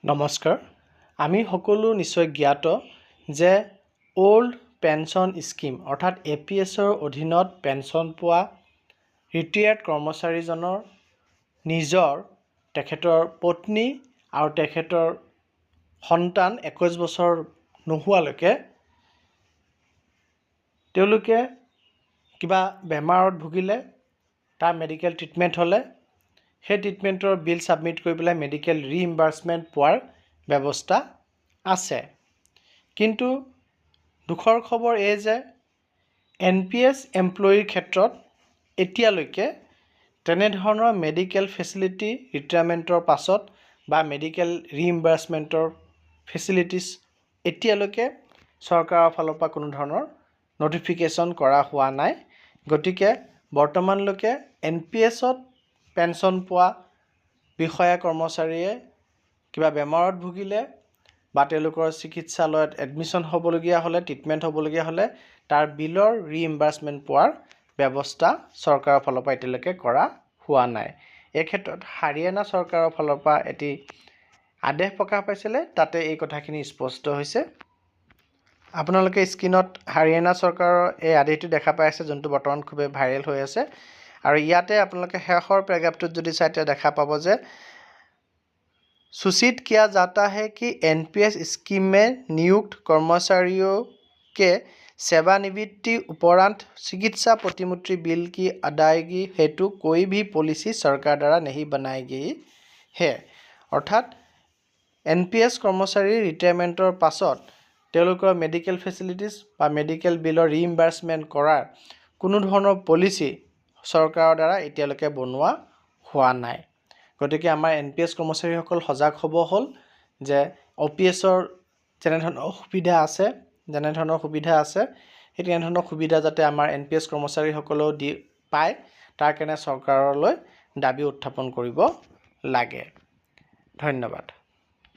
নমস্কাৰ আমি সকলো নিশ্চয় জ্ঞাত যে ওল্ড পেনশন স্কিম অৰ্থাৎ এপিএছৰ অধীনত পেনশন পোৱা ৰিটায়াৰ্ড কৰ্মচাৰীজনৰ নিজৰ তেখেতৰ পত্নী আৰু তেখেতৰ সন্তান 21 বছৰ নোহোৱালৈকে তেওঁলোকে কিবা বেমাৰত ভুগিলে তাৰ মেডিকেল ট্ৰিটমেণ্ট হ'লে সেই ট্ৰিটমেণ্টৰ বিল সাবমিট কৰি পেলাই মেডিকেল ৰিইম্বাৰ্সমেণ্ট পোৱাৰ ব্যৱস্থা আছে। কিন্তু দুখৰ খবৰ এই যে এনপিএছ এমপ্লয়িৰ ক্ষেত্ৰত এতিয়ালৈকে তেনেধৰণৰ মেডিকেল ফেচিলিটি ৰিটায়াৰমেণ্টৰ পাছত বা মেডিকেল ৰিইম্বাৰ্সমেণ্টৰ ফেচিলিটিছ এতিয়ালৈকে চৰকাৰৰ ফালৰ পৰা কোনো ধৰণৰ নটিফিকেশ্যন কৰা হোৱা নাই। গতিকে বৰ্তমানলৈকে এনপিএছত পেনশন পোৱা বিষয়া কৰ্মচাৰীয়ে কিবা বেমাৰত ভুগিলে বা তেওঁলোকৰ চিকিৎসালয়ত এডমিশ্যন হ'বলগীয়া হ'লে ট্ৰিটমেণ্ট হ'বলগীয়া হ'লে তাৰ বিলৰ ৰিইম্বাৰ্সমেণ্ট পোৱাৰ ব্যৱস্থা চৰকাৰৰ ফালৰ পৰা এতিয়ালৈকে কৰা হোৱা নাই। এই ক্ষেত্ৰত হাৰিয়ানা চৰকাৰৰ ফালৰ পৰা এটি আদেশ প্ৰকাশ পাইছিলে, তাতে এই কথাখিনি স্পষ্ট হৈছে। আপোনালোকে স্ক্ৰীনত হাৰিয়ানা চৰকাৰৰ এই আদেশটো দেখা পাই আছে, যোনটো বৰ্তমান খুবেই ভাইৰেল হৈ আছে। আৰু ইয়াতে আপোনালোকে শেষৰ পেৰাগ্ৰাফটোত যদি চাই তেতিয়া দেখা পাব যে सूचित किया जाता है कि एनपीएस स्कीम में नियुक्त कर्मचारियों के सेवानिवृत्ति उपरांत चिकित्सा प्रतिमूर्ति बिल की अदायगी हेतु कोई भी पॉलिसी सरकार द्वारा नहीं बनाई गई है। अर्थात एनपीएस कर्मचारी रिटायरमेंटर पाছত তেওঁলোকৰ মেডিকেল ফেচিলিটিজ বা মেডিকেল বিলৰ ৰিইম্বাৰ্সমেণ্ট কৰাৰ কোনো ধৰণৰ পলিচি চৰকাৰৰ দ্বাৰা এতিয়ালৈকে বনোৱা হোৱা নাই। গতিকে আমাৰ এনপিএছ কৰ্মচাৰীসকল সজাগ হ'ব হ'ল যে অপিএছৰ যেনেধৰণৰ সুবিধা আছে সেই তেনেধৰণৰ সুবিধা যাতে আমাৰ এনপিএছ কৰ্মচাৰীসকলেও পায় তাৰ কাৰণে চৰকাৰলৈ দাবী উত্থাপন কৰিব লাগে। ধন্যবাদ।